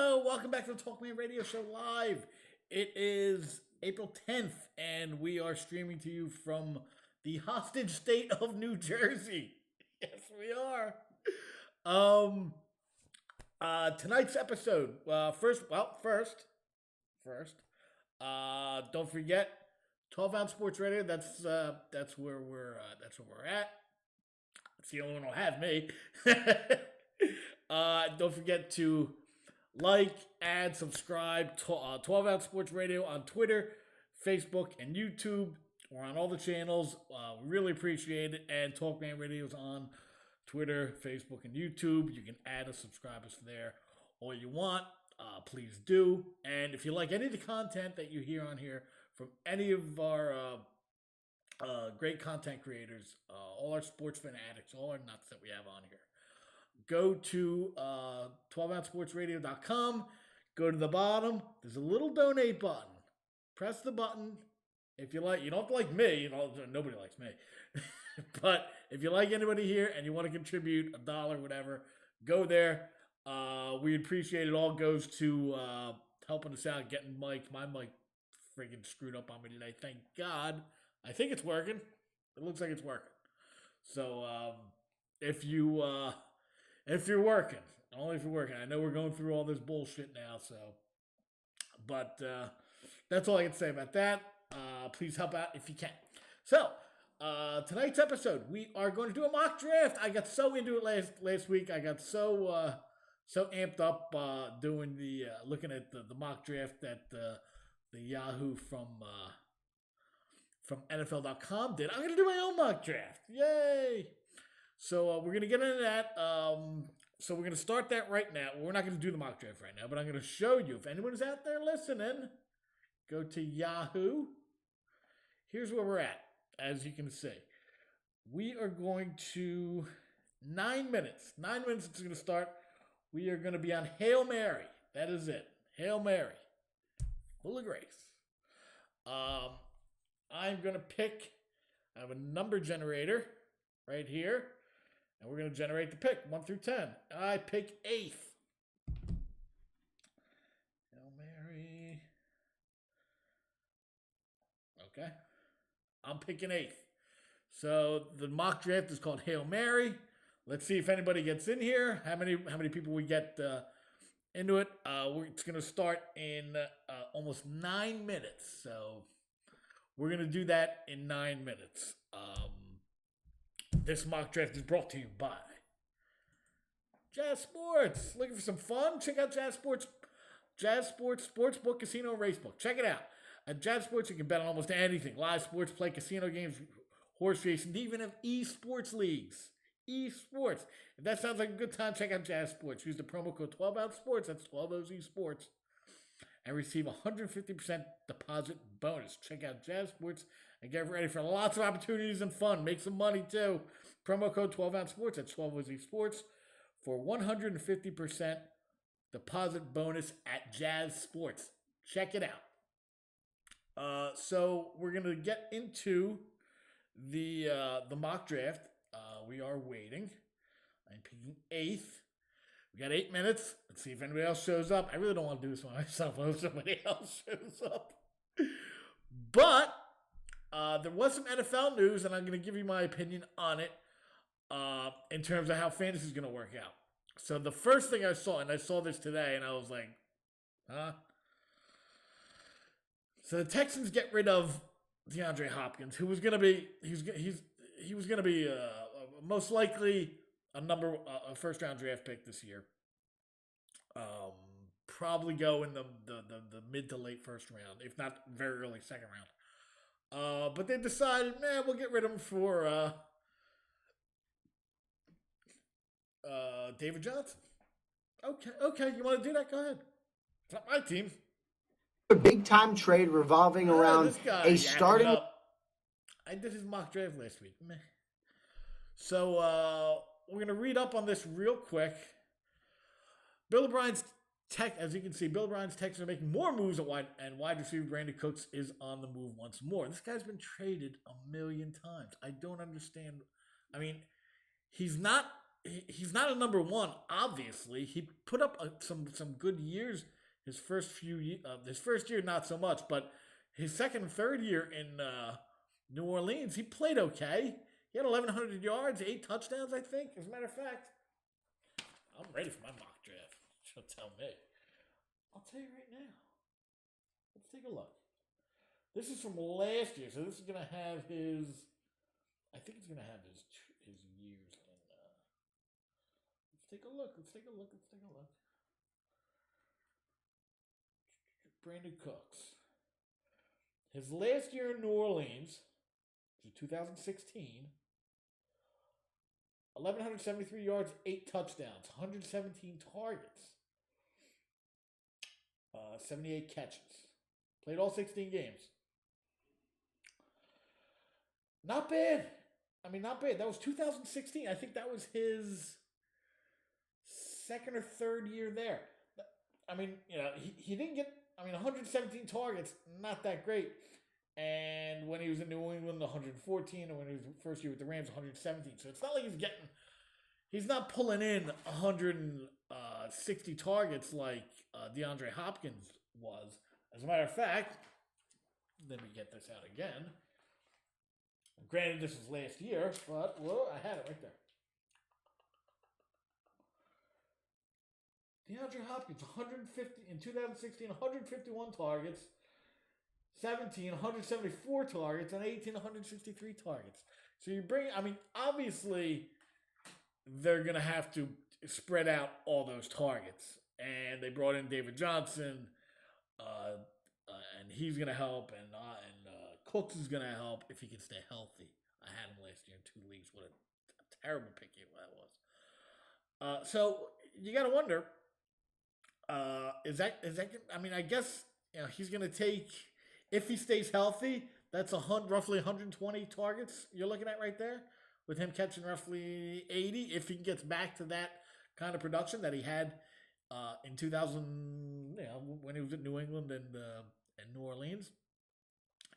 Hello, welcome back to the Talkman Radio Show Live. It is April 10th, and we are streaming to you from the hostage state of New Jersey. Yes, we are. Tonight's episode. First, don't forget 12-ounce Sports Radio. That's where we're at. It's the only one who'll have me. Don't forget to like, add, subscribe to 12-Ounce Sports Radio on Twitter, Facebook, and YouTube. We're on all the channels. We really appreciate it. And Talkman Radio's on Twitter, Facebook, and YouTube. You can add us, subscribe us there all you want. Please do. And if you like any of the content that you hear on here from any of our great content creators, all our sports fanatics, all our nuts that we have on here, go to 12ouncesportsradio.com. Go to the bottom. There's a little donate button. Press the button. If you like, you don't have to like me. Nobody likes me. But if you like anybody here and you want to contribute $1, whatever, go there. We appreciate it. All goes to helping us out, getting my mic friggin' screwed up on me today. Thank God. I think it's working. It looks like it's working. So if you're working, only if you're working. I know we're going through all this bullshit now, but that's all I can say about that. Please help out if you can. So, tonight's episode, we are going to do a mock draft. I got so into it last week. I got so amped up doing looking at the mock draft that the Yahoo from NFL.com did. I'm going to do my own mock draft. Yay! So we're going to get into that. So we're going to start that right now. We're not going to do the mock draft right now, but I'm going to show you. If anyone's out there listening, go to Yahoo. Here's where we're at, as you can see. We are going to 9 minutes. 9 minutes it's going to start. We are going to be on Hail Mary. That is it. Hail Mary. Full of grace. I'm going to pick. I have a number generator right here. And we're going to generate the pick, 1 through 10. I pick 8th. Hail Mary. Okay. I'm picking 8th. So the mock draft is called Hail Mary. Let's see if anybody gets in here. How many people we get into it. It's going to start in almost 9 minutes. So we're going to do that in 9 minutes. This mock draft is brought to you by Jazz Sports. Looking for some fun? Check out Jazz Sports. Jazz Sports Sportsbook, Casino, and Racebook. Check it out. At Jazz Sports, you can bet on almost anything. Live sports, play casino games, horse racing. They even have esports leagues. Esports. If that sounds like a good time, check out Jazz Sports. Use the promo code 12Ounce Sports. That's 12 OZ Sports. And receive a 150% deposit bonus. Check out Jazz Sports and get ready for lots of opportunities and fun. Make some money too. Promo code 12Ounce Sports. That's 12 OZ Sports for 150% deposit bonus at Jazz Sports. Check it out. So we're gonna get into the mock draft. We are waiting. I'm picking 8th. We got 8 minutes. Let's see if anybody else shows up. I really don't want to do this by myself. I hope somebody else shows up. But there was some NFL news, and I'm going to give you my opinion on it in terms of how fantasy is going to work out. So the first thing I saw, and I saw this today, and I was like, huh? So the Texans get rid of Deandre Hopkins, who was going to be he was going to be most likely a first round draft pick this year. Probably go in the mid to late first round, if not very early second round. But they decided, we'll get rid of him for David Johnson. Okay, you want to do that? Go ahead. It's not my team. A big-time trade revolving around a starting... I did his mock draft last week. Meh. So we're going to read up on this real quick. Bill O'Brien's as you can see, Bill O'Brien's Texans are making more moves at wide receiver Brandon Cooks is on the move once more. This guy's been traded 1 million times. I don't understand. I mean, he's not he's not a number one. Obviously, he put up some good years. His first year not so much, but his second and third year in New Orleans, he played okay. He had 1,100 yards, 8 touchdowns, I think. As a matter of fact, I'm ready for my mock draft. She'll tell me. I'll tell you right now. Let's take a look. This is from last year, so this is gonna have his. I think it's gonna have his years in. Let's take a look. Brandon Cooks. His last year in New Orleans, which was 2016, 1,173 yards, 8 touchdowns, 117 targets, 78 catches. Played all 16 games. Not bad. Not bad. That was 2016. I think that was his second or third year there. He didn't get, 117 targets, not that great. And when he was in New England, 114. And when he was first year with the Rams, 117. So it's not like he's not pulling in 160 targets like DeAndre Hopkins was. As a matter of fact, let me get this out again. Granted, this was last year, but I had it right there. DeAndre Hopkins, 150 in 2016, 151 targets, 17, 174 targets, and 18, 163 targets. So you bring, obviously, they're going to have to spread out all those targets. And they brought in David Johnson, and he's going to help, and Cooks is going to help if he can stay healthy. I had him last year in 2 leagues. What a terrible pick that was. So you got to wonder, is that? I guess he's going to take, if he stays healthy, that's roughly 120 targets you're looking at right there, with him catching roughly 80. If he gets back to that kind of production that he had in 2000, when he was in New England and New Orleans.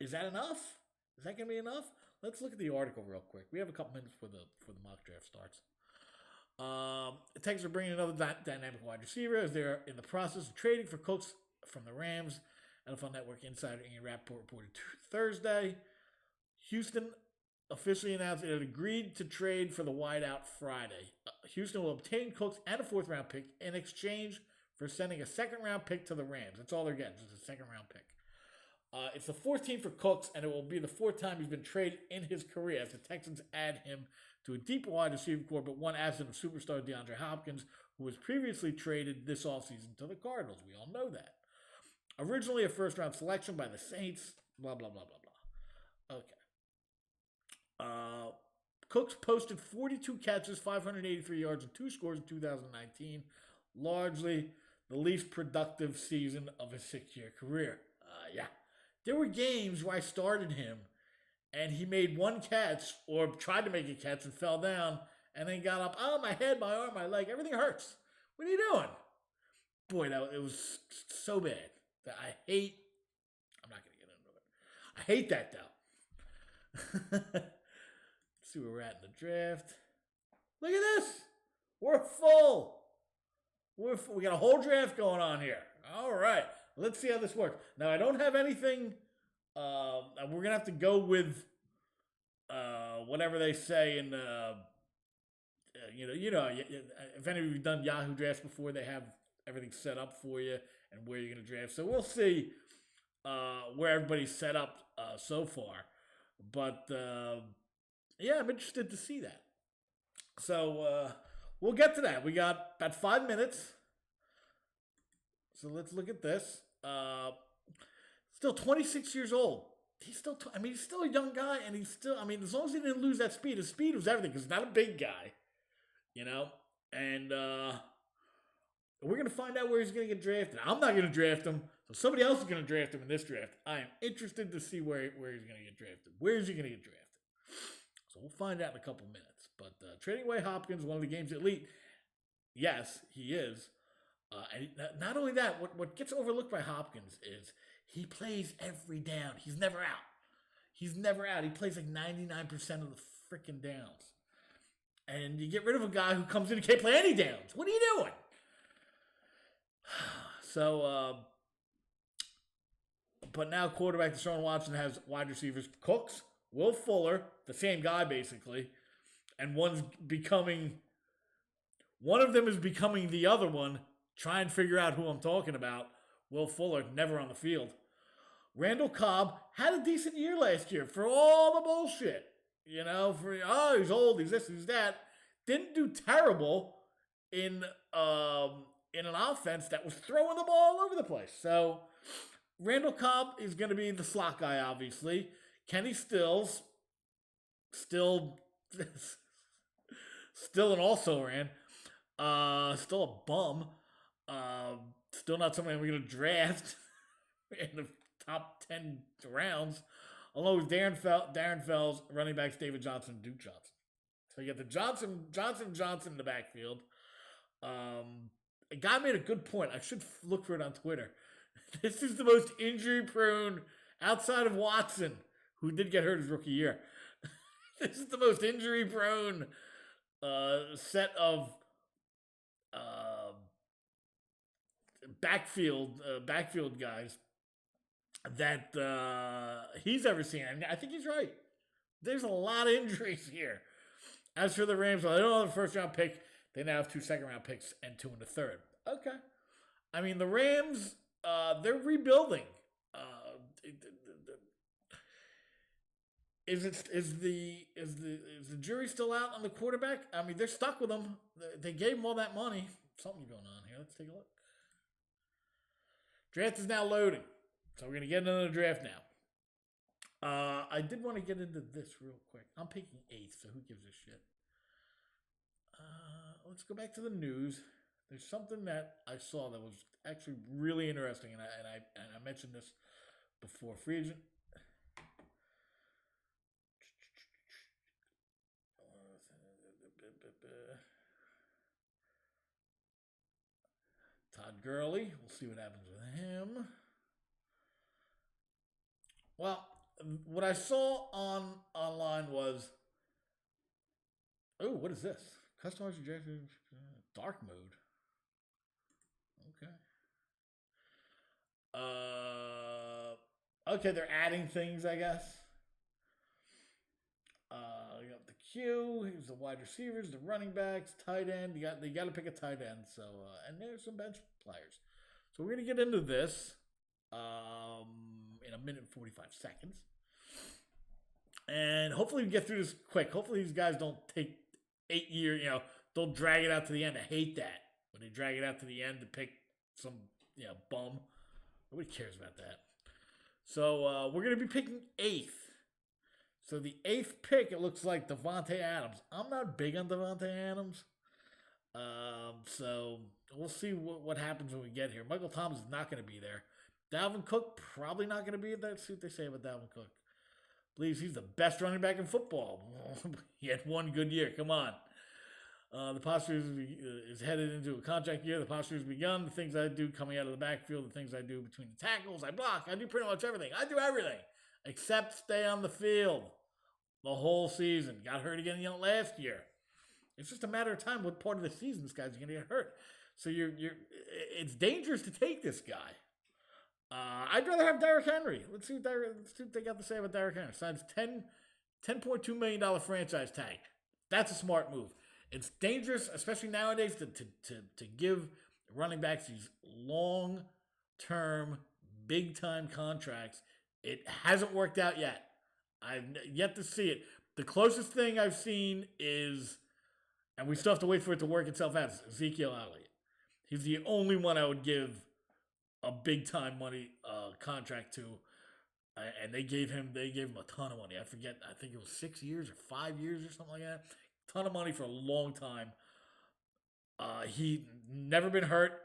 Is that enough? Is that going to be enough? Let's look at the article real quick. We have a couple minutes before the mock draft starts. The Texans are bringing another dynamic wide receiver as they're in the process of trading for Cooks from the Rams. NFL Network insider Ian Rappaport reported Thursday. Houston officially announced it had agreed to trade for the wideout Friday. Houston will obtain Cooks and a 4th-round pick in exchange for sending a 2nd-round pick to the Rams. That's all they're getting, just a 2nd-round pick. It's the 4th team for Cooks, and it will be the 4th time he's been traded in his career as the Texans add him to a deep wide receiver corps, but one absent of superstar DeAndre Hopkins, who was previously traded this offseason to the Cardinals. We all know that. Originally a 1st-round selection by the Saints, blah, blah, blah, blah, blah. Okay. Cooks posted 42 catches, 583 yards, and 2 scores in 2019, largely the least productive season of his 6-year career. Yeah. There were games where I started him, and he made 1 catch, or tried to make a catch and fell down, and then got up. Oh, my head, my arm, my leg, everything hurts. What are you doing? Boy, it was so bad that I'm not going to get into it. I hate that, though. Let's see where we're at in the draft. Look at this. We're full. We got a whole draft going on here. All right. Let's see how this works. Now, I don't have anything. We're going to have to go with whatever they say in, if any of you have done Yahoo drafts before, they have everything set up for you and where you're going to draft. So we'll see where everybody's set up so far. But, I'm interested to see that. So we'll get to that. We got about 5 minutes. So let's look at this. Still 26 years old. He's still a young guy, and he's still, as long as he didn't lose that speed, his speed was everything, because he's not a big guy, and we're going to find out where he's going to get drafted. I'm not going to draft him, so somebody else is going to draft him in this draft. I am interested to see where he's going to get drafted. Where is he going to get drafted? So we'll find out in a couple minutes. But trading away Hopkins, one of the game's elite, yes, he is. And not only that, what gets overlooked by Hopkins is he plays every down. He's never out. He plays like 99% of the freaking downs. And you get rid of a guy who comes in and can't play any downs. What are you doing? So, but now quarterback Deshaun Watson has wide receivers Cooks, Will Fuller, the same guy basically, and one of them is becoming the other one. Try and figure out who I'm talking about. Will Fuller, never on the field. Randall Cobb had a decent year last year for all the bullshit. You know, he's old, he's this, he's that. Didn't do terrible in an offense that was throwing the ball all over the place. So Randall Cobb is going to be the slot guy, obviously. Kenny Stills, still an also-ran. Still a bum. Still not somebody we're going to draft in the top 10 rounds. Along with Darren Fells, running backs David Johnson, Duke Johnson. So you get the Johnson in the backfield. A guy made a good point. I should look for it on Twitter. This is the most injury-prone, outside of Watson, who did get hurt his rookie year. This is the most injury-prone set of backfield guys that he's ever seen. I mean, I think he's right. There's a lot of injuries here. As for the Rams, well, they don't have a first-round pick. They now have 2 second-round picks and 2 in the third. Okay. I mean, the Rams, they're rebuilding. Is the jury still out on the quarterback? I mean, they're stuck with him. They gave him all that money. Something's going on here. Let's take a look. Draft is now loading. So we're going to get into the draft now. I did want to get into this real quick. I'm picking 8th, so who gives a shit? Let's go back to the news. There's something that I saw that was actually really interesting, and I mentioned this before. Free agent. Todd Gurley. We'll see what happens with him. Well, what I saw online was, oh, what is this? Customize your draft dark mode. Okay. Okay, they're adding things, I guess. You got the Q. Here's the wide receivers, the running backs, tight end. You got to pick a tight end. So, and there's some bench players. So we're gonna get into this in a minute and 45 seconds. And hopefully we get through this quick. Hopefully these guys don't take 8 years, don't drag it out to the end. I hate that. When they drag it out to the end to pick some, bum. Nobody cares about that. So we're going to be picking 8th. So the 8th pick, it looks like Devontae Adams. I'm not big on Devontae Adams. So we'll see what happens when we get here. Michael Thomas is not going to be there. Dalvin Cook, probably not going to be there. Let's see what they say about Dalvin Cook. Believes he's the best running back in football. He had one good year. Come on. The posture is headed into a contract year. The posture has begun. The things I do coming out of the backfield, the things I do between the tackles, I block. I do pretty much everything. I do everything except stay on the field the whole season. Got hurt again last year. It's just a matter of time what part of the season this guy's going to get hurt. So it's dangerous to take this guy. I'd rather have Derrick Henry. Let's see what they got to say about Derrick Henry. Signs $10.2 million franchise tag. That's a smart move. It's dangerous, especially nowadays, to give running backs these long-term, big-time contracts. It hasn't worked out yet. I've yet to see it. The closest thing I've seen is, and we still have to wait for it to work itself out, is Ezekiel Elliott. He's the only one I would give a big time money contract to, and they gave him a ton of money. I forget. I think it was 6 years or 5 years or something like that. Ton of money for a long time. He never been hurt.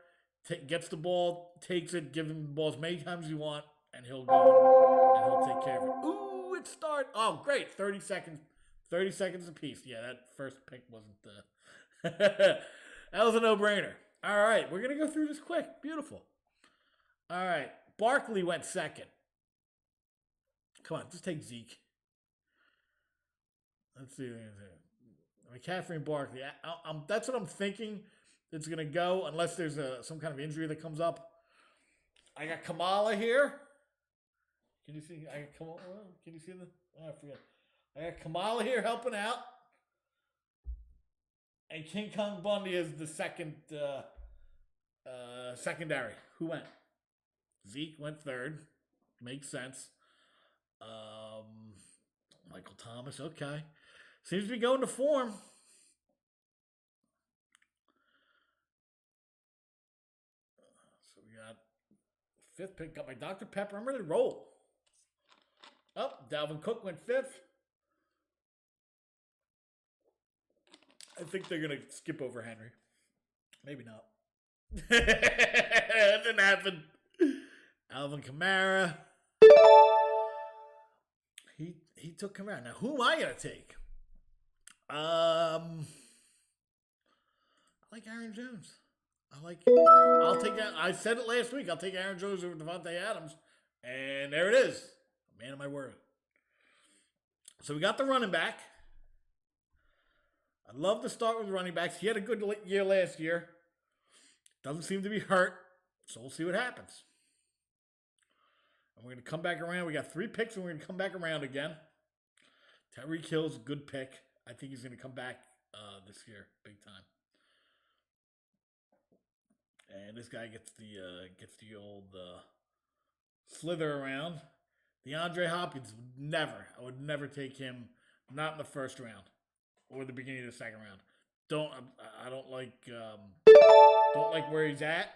Gets the ball, takes it, gives him the ball as many times as you want, and he'll go and he'll take care of it. Ooh, it start. Oh, great! 30 seconds. 30 seconds apiece. Yeah, that first pick wasn't. That was a no-brainer. All right, we're gonna go through this quick. Beautiful. All right, Barkley went second. Come on, just take Zeke. Let's see. McCaffrey and Barkley. That's what I'm thinking. It's gonna go unless there's some kind of injury that comes up. I got Kamala here. Can you see? I got Kamala. Can you see the? Oh, I forget. I got Kamala here helping out, and King Kong Bundy is the second secondary. Who went? Zeke went third. Makes sense. Michael Thomas. Okay, seems to be going to form. So we got fifth pick. Got my Dr. Pepper. I'm ready to roll. Oh, Dalvin Cook went fifth. I think they're going to skip over Henry. Maybe not. That didn't happen. Alvin Kamara. He took Kamara. Now, who am I going to take? I like Aaron Jones. I'll take that. I said it last week. I'll take Aaron Jones over Devontae Adams. And there it is. Man of my word. So we got the running back. I love to start with running backs. He had a good year last year. Doesn't seem to be hurt. So we'll see what happens. And we're going to come back around. We got 3 picks and we're going to come back around again. Tyreek Hill's a good pick. I think he's going to come back this year big time. And this guy gets the old slither around. Deandre Hopkins I would never take him. Not in the first round or the beginning of the second round. I don't like where he's at.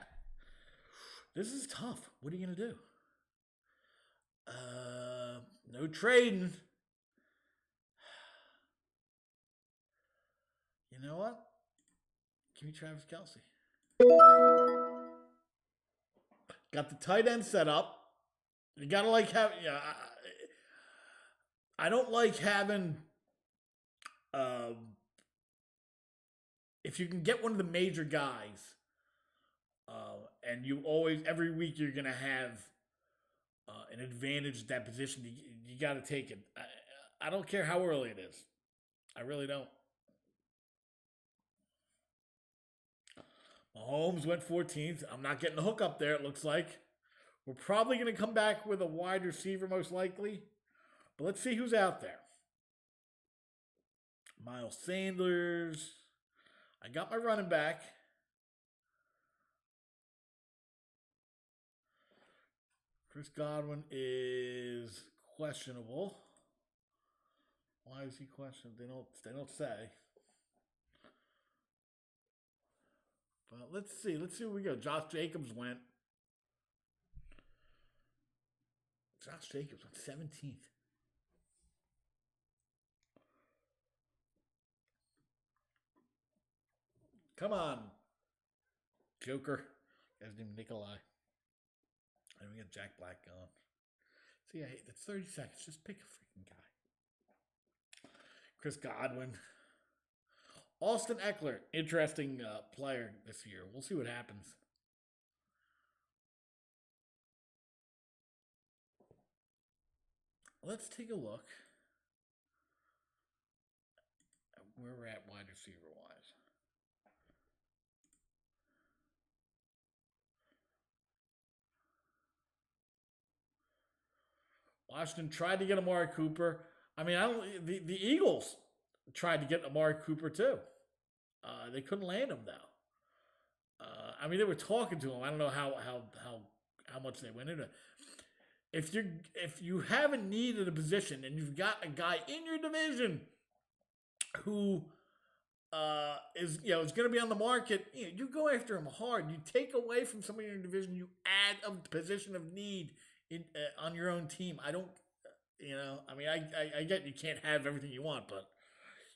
This is tough. What are you gonna do? No trading. You know what? Give me Travis Kelce. Got the tight end set up. You gotta like having. Yeah, I don't like having. If you can get one of the major guys, and you always every week you're gonna have an advantage at that position, you got to take it. I don't care how early it is. I really don't. Mahomes went 14th. I'm not getting the hook up there, it looks like. We're probably going to come back with a wide receiver, most likely. But let's see who's out there. Miles Sanders. I got my running back. Chris Godwin is questionable. Why is he questionable? They don't say. But let's see where we go. Josh Jacobs went. Josh Jacobs went 17th. Come on, Joker. Guy's named Nikolai. And we got Jack Black going. See, that's 30 seconds. Just pick a freaking guy. Chris Godwin. Austin Eckler. Interesting player this year. We'll see what happens. Let's take a look at where we're at wide receiver wise. Washington tried to get Amari Cooper. I mean, the Eagles tried to get Amari Cooper too. They couldn't land him though. I mean, they were talking to him. I don't know how much they went into it. If you haven't needed a position and you've got a guy in your division who is going to be on the market, you go after him hard. You take away from somebody in your division. You add a position of need on your own team. I don't, I mean, I get you can't have everything you want, but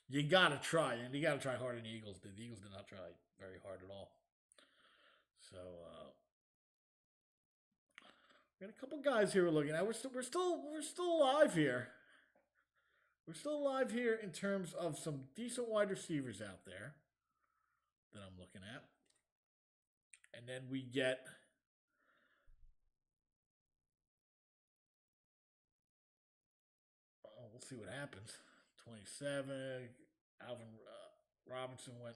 you got to try, and you got to try harder than the Eagles did. The Eagles did not try very hard at all. So we got a couple guys here we're looking at. We're still alive here. We're still alive here in terms of some decent wide receivers out there that I'm looking at. And then we get we'll see what happens. 27, Alvin Robinson went.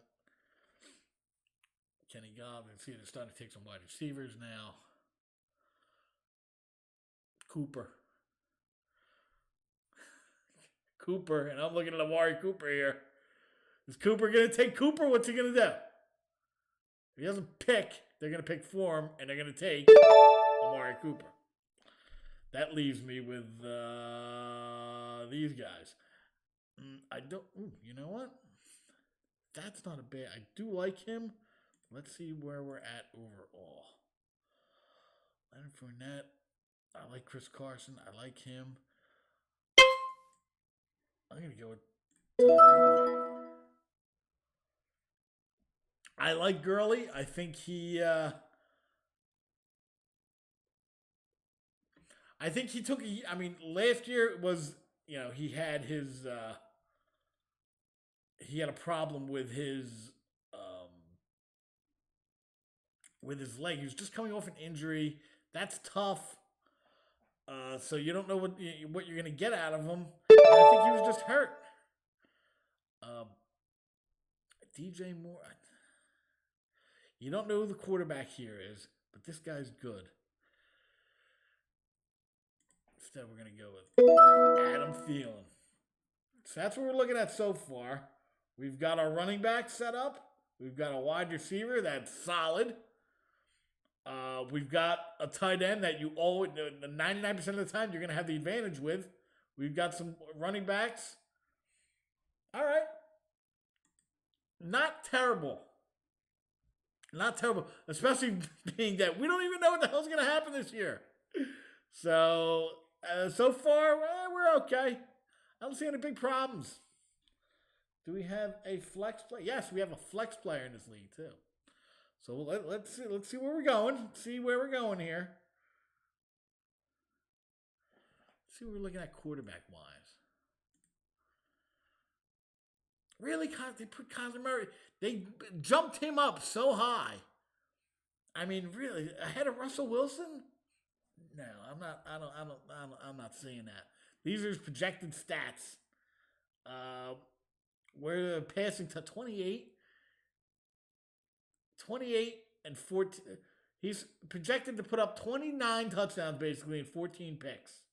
Kenny Golladay. See, they're starting to take some wide receivers now. Cooper, and I'm looking at Amari Cooper here. Is Cooper going to take Cooper? What's he going to do? If he doesn't pick, they're going to pick for him, and they're going to take Amari Cooper. That leaves me with these guys. I don't. Ooh, you know what? That's not a bad. I do like him. Let's see where we're at overall. Leonard Fournette. I like Chris Carson. I like him. I'm going to go with Gurley. I like Gurley. I think he took last year was, he had his he had a problem with his leg. He was just coming off an injury. That's tough. So you don't know what you're going to get out of him. I think he was just hurt. DJ Moore. You don't know who the quarterback here is, but this guy's good. Instead, we're going to go with Adam Thielen. So that's what we're looking at so far. We've got our running back set up. We've got a wide receiver that's solid. We've got a tight end that you always, 99% of the time, you're going to have the advantage with. We've got some running backs. All right. Not terrible. Not terrible. Especially being that we don't even know what the hell's going to happen this year. So, so far, we're okay. I don't see any big problems. Do we have a flex player? Yes, we have a flex player in this league, too. So let's see where we're going. See where we're going here. Let's see what we're looking at quarterback-wise. Really, they put Kyler Murray. They jumped him up so high. I mean, really, ahead of Russell Wilson? No, I'm not seeing that. These are his projected stats. We're passing to 28 and 14. He's projected to put up 29 touchdowns basically and 14 picks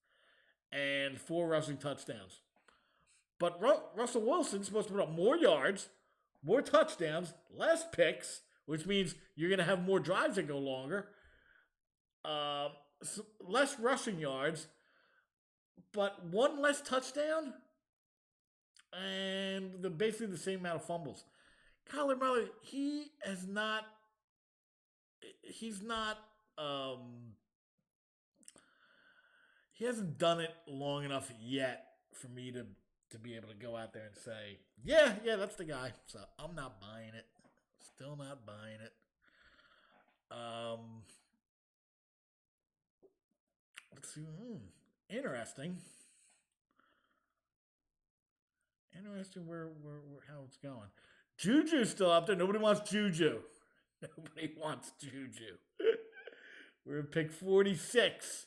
and 4 rushing touchdowns. But Russell Wilson's supposed to put up more yards, more touchdowns, less picks, which means you're going to have more drives that go longer, less rushing yards, but 1 less touchdown and basically the same amount of fumbles. Kyler Murray, he hasn't done it long enough yet for me to be able to go out there and say, yeah, that's the guy. So I'm not buying it. Still not buying it. Let's see. Interesting. Interesting where how it's going. Juju's still up there. Nobody wants Juju. Nobody wants Juju. We're at pick 46.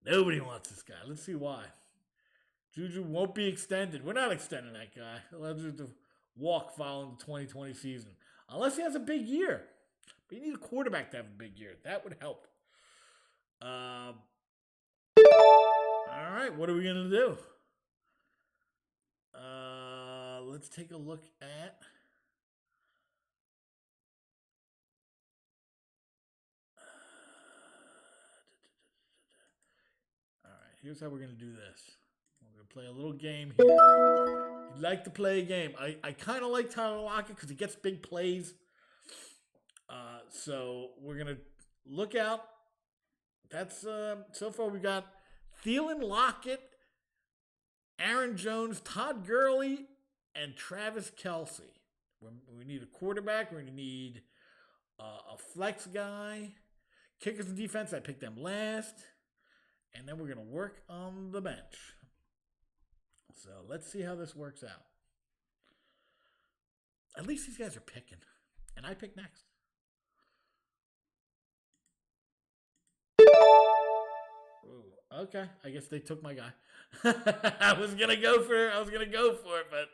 Nobody wants this guy. Let's see why. Juju won't be extended. We're not extending that guy. He'll have to walk following the 2020 season. Unless he has a big year. But you need a quarterback to have a big year. That would help. All right, what are we going to do? Let's take a look at... All right, here's how we're going to do this. We're going to play a little game here. You'd like to play a game. I kind of like Tyler Lockett because he gets big plays. So we're going to look out. That's so far we got Thielen, Lockett, Aaron Jones, Todd Gurley, and Travis Kelce. We need a quarterback. We're going to need a flex guy. Kickers and defense, I picked them last. And then we're going to work on the bench. So let's see how this works out. At least these guys are picking. And I pick next. Ooh, okay, I guess they took my guy. I was gonna go for it, but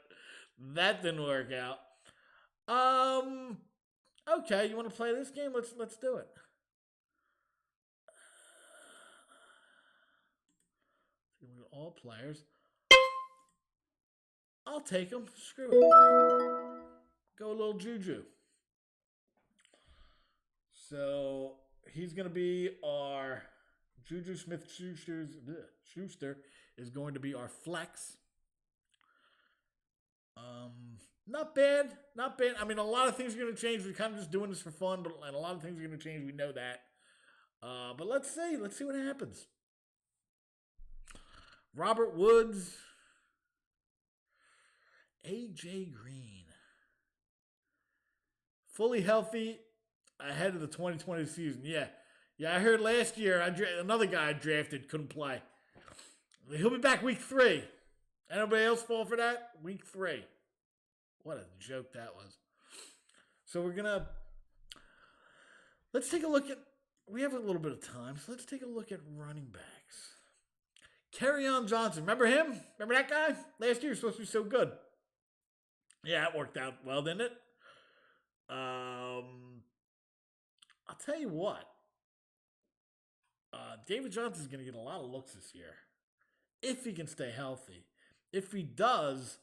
that didn't work out. Okay, you want to play this game? Let's do it. All players. I'll take them. Screw it. Go a little juju. So he's going to be our Juju Smith-Schuster is going to be our flex. Not bad, not bad. I mean, a lot of things are going to change. We're kind of just doing this for fun, but a lot of things are going to change. We know that. But let's see what happens. Robert Woods, AJ Green, fully healthy ahead of the 2020 season. Yeah, I heard last year another guy I drafted couldn't play. He'll be back week 3. Anybody else fall for that? Week 3. What a joke that was. So let's take a look at, we have a little bit of time, so let's take a look at running backs. Kerryon Johnson, remember him? Remember that guy? Last year he was supposed to be so good. Yeah, it worked out well, didn't it? I'll tell you what. David Johnson's going to get a lot of looks this year. If he can stay healthy. If he does,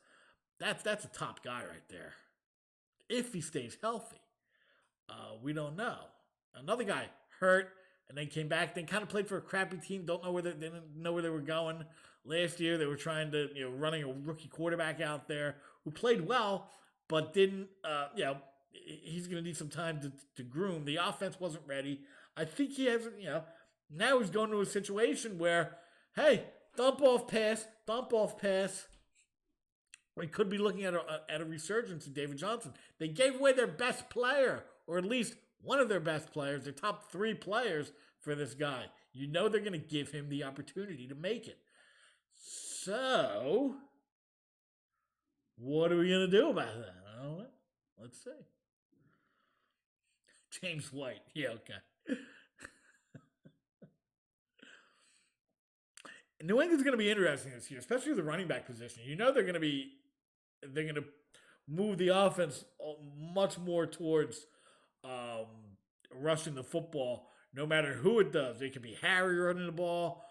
that's a top guy right there. If he stays healthy. We don't know. Another guy hurt and then came back, then kind of played for a crappy team, they didn't know where they were going. Last year they were trying to, running a rookie quarterback out there who played well, but didn't, he's going to need some time to groom. The offense wasn't ready. I think he has, now he's going to a situation where, hey, dump off pass. We could be looking at a resurgence of David Johnson. They gave away their best player, or at least one of their best players, their top 3 players for this guy. They're going to give him the opportunity to make it. So, what are we going to do about that? I don't know. Let's see. James White. Yeah, okay. New England's going to be interesting this year, especially the running back position. They're going to move the offense much more towards rushing the football, no matter who it does. It could be Harry running the ball,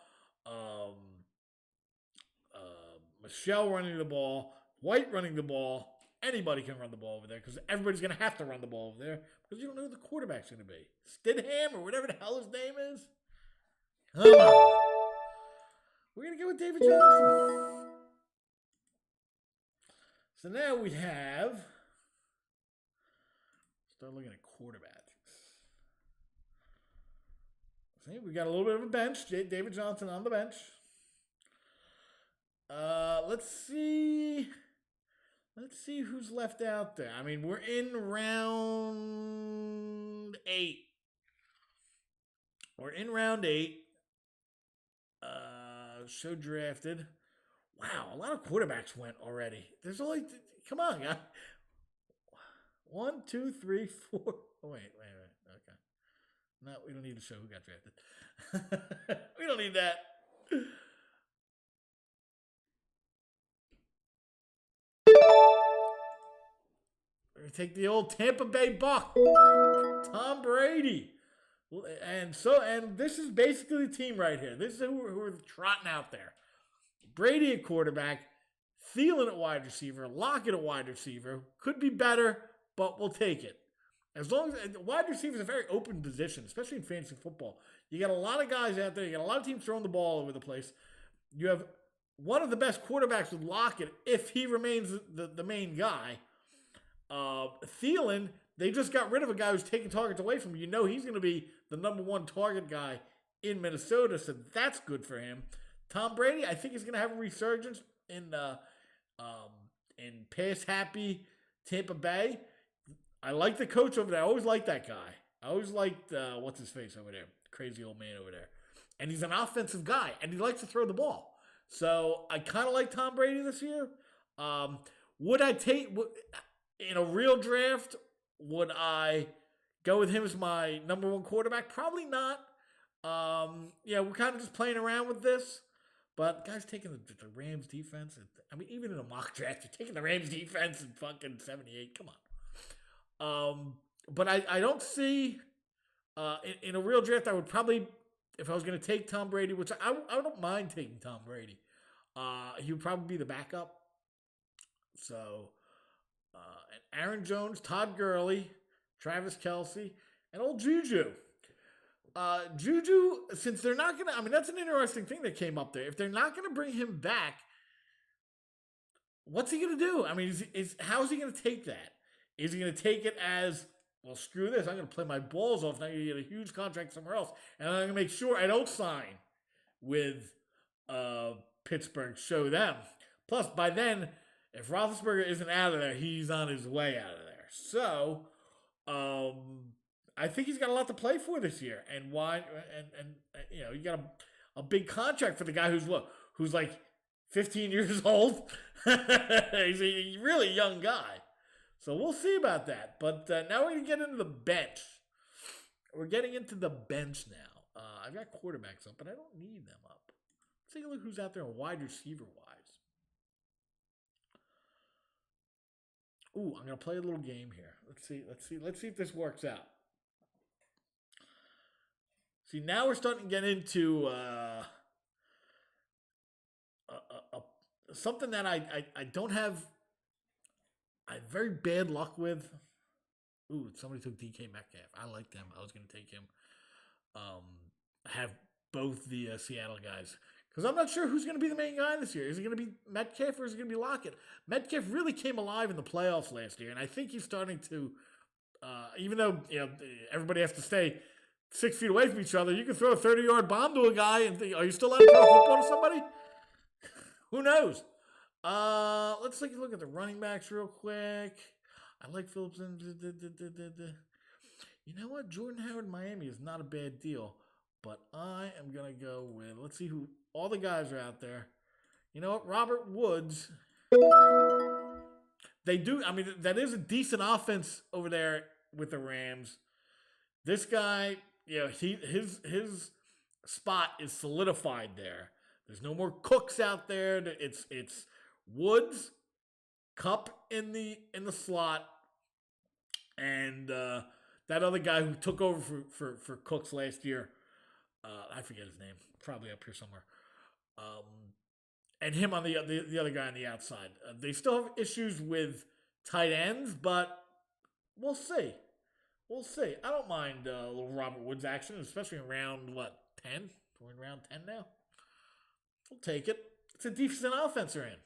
Michelle running the ball, White running the ball. Anybody can run the ball over there because everybody's going to have to run the ball over there because you don't know who the quarterback's going to be. Stidham or whatever the hell his name is. Come on. We're going to go with David Johnson. So now we have, start looking at quarterbacks. See, we got a little bit of a bench. David Johnson on the bench. Let's see who's left out there. I mean, we're in round 8. So drafted. Wow, a lot of quarterbacks went already. There's only, come on, guys. 1, 2, 3, 4. Oh, wait. Okay. No, we don't need to show who got drafted. We don't need that. We're going to take the old Tampa Bay Buck, Tom Brady. And this is basically the team right here. This is who are trotting out there. Brady at quarterback, Thielen at wide receiver, Lockett at wide receiver. Could be better, but we'll take it. As long as wide receiver is a very open position, especially in fantasy football. You got a lot of guys out there. You got a lot of teams throwing the ball over the place. You have one of the best quarterbacks with Lockett if he remains the main guy. Thielen, they just got rid of a guy who's taking targets away from him. He's going to be the number 1 target guy in Minnesota, so that's good for him. Tom Brady, I think he's going to have a resurgence in pass-happy Tampa Bay. I like the coach over there. I always liked that guy. I always liked, what's his face over there? Crazy old man over there. And he's an offensive guy, and he likes to throw the ball. So I kind of like Tom Brady this year. Would I take, in a real draft, would I go with him as my number 1 quarterback? Probably not. We're kind of just playing around with this. But guys taking the Rams defense, even in a mock draft, you're taking the Rams defense and fucking 78. Come on. But I don't see in a real draft. I would probably, if I was going to take Tom Brady, which I don't mind taking Tom Brady, he would probably be the backup. So, and Aaron Jones, Todd Gurley, Travis Kelce, and old Juju. Juju, since they're not going to, I mean, that's an interesting thing that came up there. If they're not going to bring him back, what's he going to do? I mean, how is he going to take that? Is he going to take it as, well, screw this, I'm going to play my balls off, and I'm going to get a huge contract somewhere else, and I'm going to make sure I don't sign with Pittsburgh, show them. Plus, by then, if Roethlisberger isn't out of there, he's on his way out of there. So, I think he's got a lot to play for this year. And why? And you know, you got a big contract for the guy who's like 15 years old. He's a really young guy. So we'll see about that. But now we're going to get into the bench. We're getting into the bench now. I've got quarterbacks up, but I don't need them up. Let's take a look who's out there wide receiver wise. Ooh, I'm going to play a little game here. Let's see if this works out. See, now we're starting to get into something that I don't have. I have very bad luck with. Ooh, somebody took DK Metcalf. I like them. I was going to take him. Have both the Seattle guys. Because I'm not sure who's going to be the main guy this year. Is it going to be Metcalf or is it going to be Lockett? Metcalf really came alive in the playoffs last year, and I think he's starting to, even though everybody has to stay 6 feet away from each other, you can throw a 30-yard bomb to a guy and think, are you still allowed to throw a football to somebody? Who knows? Let's take a look at the running backs real quick. I like Phillips. You know what? Jordan Howard in Miami is not a bad deal. But I am going to go with, let's see who, all the guys are out there. You know what? Robert Woods. They do, I mean, that is a decent offense over there with the Rams. This guy, his spot is solidified there. There's no more Cooks out there. It's Woods, Kupp in the slot, and that other guy who took over for Cooks last year. I forget his name. Probably up here somewhere. And him on the other guy on the outside. They still have issues with tight ends, but we'll see. We'll see. I don't mind a little Robert Woods action, especially in round, 10? We're in round 10 now. We'll take it. It's a decent offense they're in.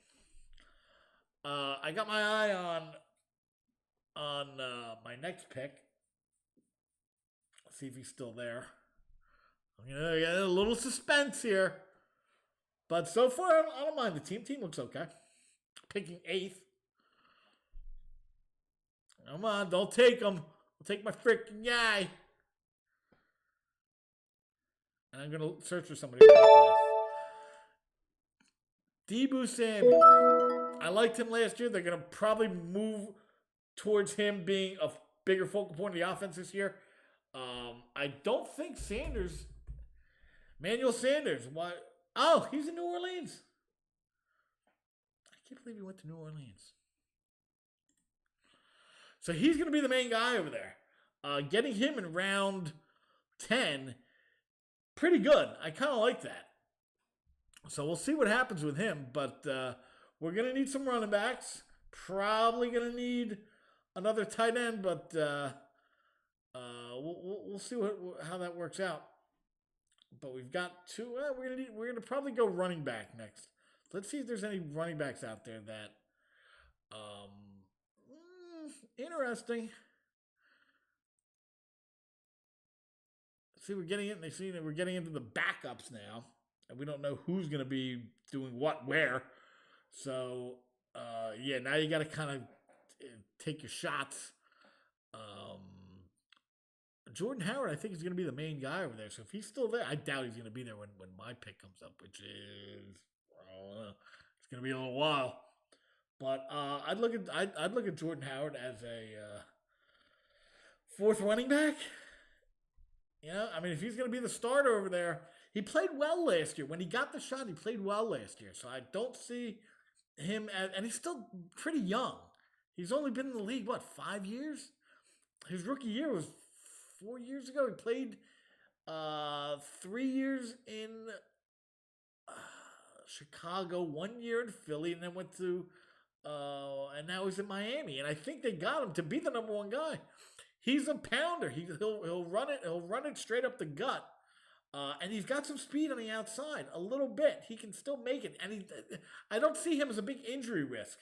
I got my eye on my next pick. Let's see if he's still there. I'm going to get a little suspense here. But so far, I don't mind the team. Team looks okay. Picking 8th. Come on, don't take him. I'll take my freaking guy. And I'm going to search for somebody like this. Deebo Samuel. I liked him last year. They're going to probably move towards him being a bigger focal point of the offense this year. I don't think Emmanuel Sanders. Why? Oh, he's in New Orleans. I can't believe he went to New Orleans. So he's going to be the main guy over there. Getting him in round 10, pretty good. I kind of like that. So we'll see what happens with him. But we're going to need some running backs. Probably going to need another tight end. But we'll see how that works out. But we've got two. We're gonna probably go running back next. Let's see if there's any running backs out there that interesting. See, we're getting it. They see that we're getting into the backups now, and we don't know who's gonna be doing what where. So now you got to kind of take your shots. Jordan Howard, I think, is going to be the main guy over there. So if he's still there, I doubt he's going to be there when my pick comes up, which is, it's going to be a little while. But I'd look at Jordan Howard as a 4th running back. I mean, if he's going to be the starter over there, he played well last year. When he got the shot, he played well last year. So I don't see him and he's still pretty young. He's only been in the league, 5 years? his rookie year was 4 years ago. He played 3 years in Chicago, 1 year in Philly, and then went to and now he's in Miami. And I think they got him to be the number one guy. He's a pounder. He'll run it. He'll run it straight up the gut. And he's got some speed on the outside, a little bit. He can still make it. And I don't see him as a big injury risk.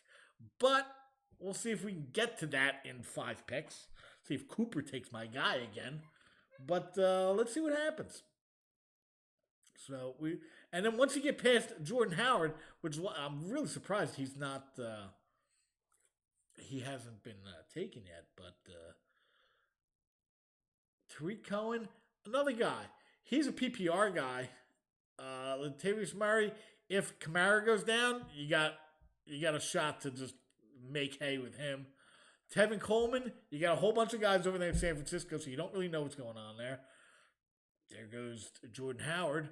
But we'll see if we can get to that in 5 picks. See if Cooper takes my guy again. But let's see what happens. So and then once you get past Jordan Howard, which I'm really surprised he's not, he hasn't been taken yet. But Tariq Cohen, another guy. He's a PPR guy. Latavius Murray, if Kamara goes down, you got a shot to just make hay with him. Tevin Coleman, you got a whole bunch of guys over there in San Francisco, so you don't really know what's going on there. There goes Jordan Howard.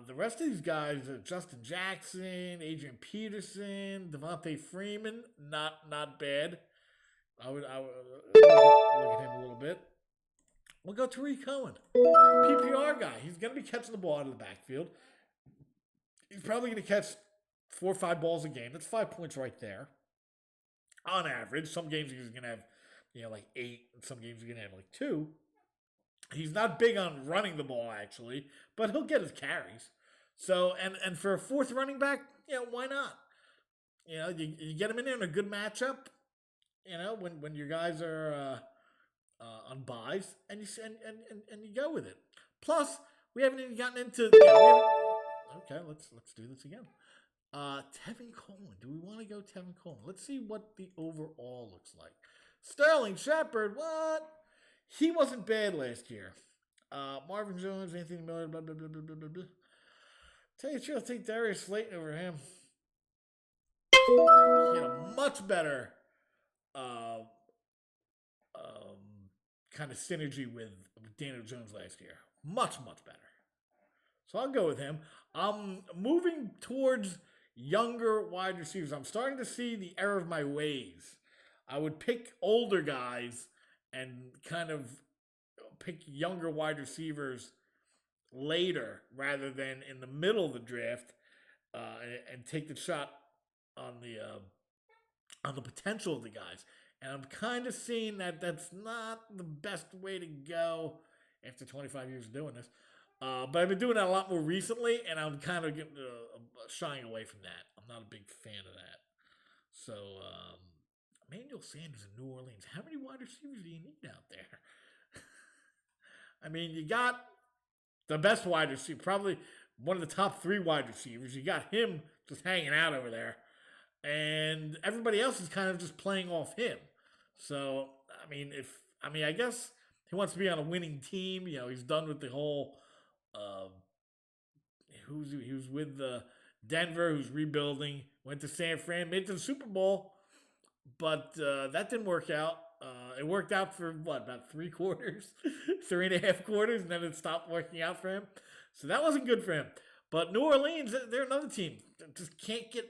The rest of these guys, Justin Jackson, Adrian Peterson, Devontae Freeman, not bad. I would look at him a little bit. We'll go Tariq Cohen, PPR guy. He's going to be catching the ball out of the backfield. He's probably going to catch 4 or 5 balls a game. That's 5 points right there. On average, some games he's going to have, like 8. And some games he's going to have like 2. He's not big on running the ball, actually, but he'll get his carries. So, and for a 4th running back, why not? You get him in there in a good matchup. When your guys are on buys, and you go with it. Plus, we haven't even gotten into. Okay, let's do this again. Tevin Coleman. Do we want to go Tevin Coleman? Let's see what the overall looks like. Sterling Shepard. What? He wasn't bad last year. Marvin Jones, Anthony Miller, blah, blah, blah, blah, blah, blah. Tell you the truth, I think Darius Slayton over him. He had a much better kind of synergy with Daniel Jones last year. Much, much better. So I'll go with him. Moving towards younger wide receivers. I'm starting to see the error of my ways. I would pick older guys and kind of pick younger wide receivers later rather than in the middle of the draft and take the shot on the potential of the guys. And I'm kind of seeing that that's not the best way to go after 25 years of doing this. But I've been doing that a lot more recently, and I'm kind of shying away from that. I'm not a big fan of that. So, Emmanuel Sanders in New Orleans. How many wide receivers do you need out there? I mean, you got the best wide receiver, probably one of the top 3 wide receivers. You got him just hanging out over there. And everybody else is kind of just playing off him. So, I guess he wants to be on a winning team. He's done with the whole, he was with Denver, who's rebuilding, went to San Fran, made it to the Super Bowl, but that didn't work out. It worked out for, about 3 quarters, 3.5 quarters, and then it stopped working out for him. So that wasn't good for him. But New Orleans, they're another team. Just can't get,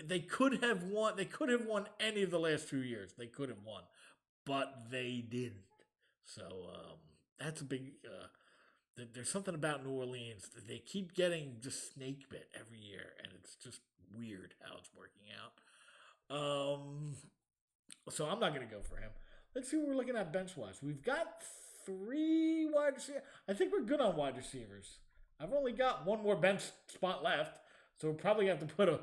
they could have won. They could have won any of the last 2 years. They could have won, but they didn't. So that's a big. There's something about New Orleans. They keep getting just snake bit every year, and it's just weird how it's working out. So I'm not going to go for him. Let's see what we're looking at bench-wise. We've got 3 wide receivers. I think we're good on wide receivers. I've only got 1 more bench spot left, so we'll probably have to put a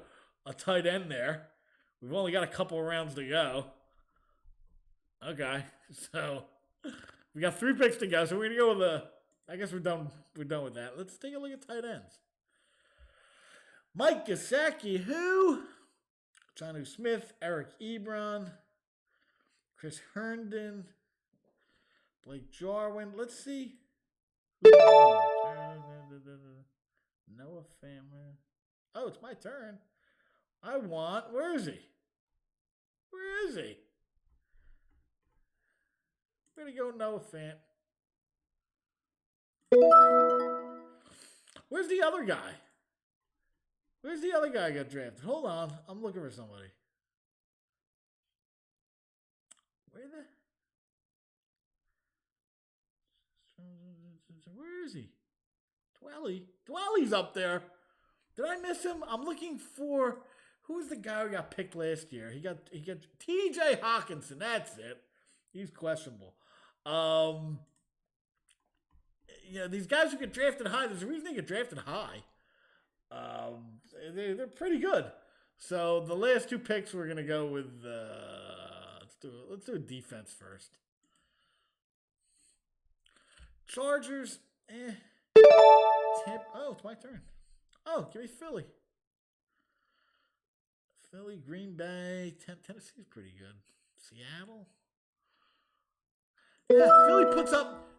tight end there. We've only got a couple of rounds to go. Okay, so we got 3 picks to go, so we're going to go with I guess we're done with that. Let's take a look at tight ends. Mike Gesicki, who? Jonnu Smith, Eric Ebron, Chris Herndon, Blake Jarwin. Let's see. Noah Family. Oh, it's my turn. Where is he? Where is he? I'm going to go Noah Fant. Where's the other guy? Where's the other guy got drafted? Hold on. I'm looking for somebody. Where is he? Dwelly's up there. Did I miss him? I'm looking for who's the guy who got picked last year. He got T.J. Hopkinson. That's it. He's questionable. These guys who get drafted high. There's a reason they get drafted high. They're pretty good. So the last two picks we're gonna go with. Let's do a defense first. Chargers. It's my turn. Oh, give me Philly. Green Bay. Tennessee's pretty good. Seattle. Yeah, Philly puts up.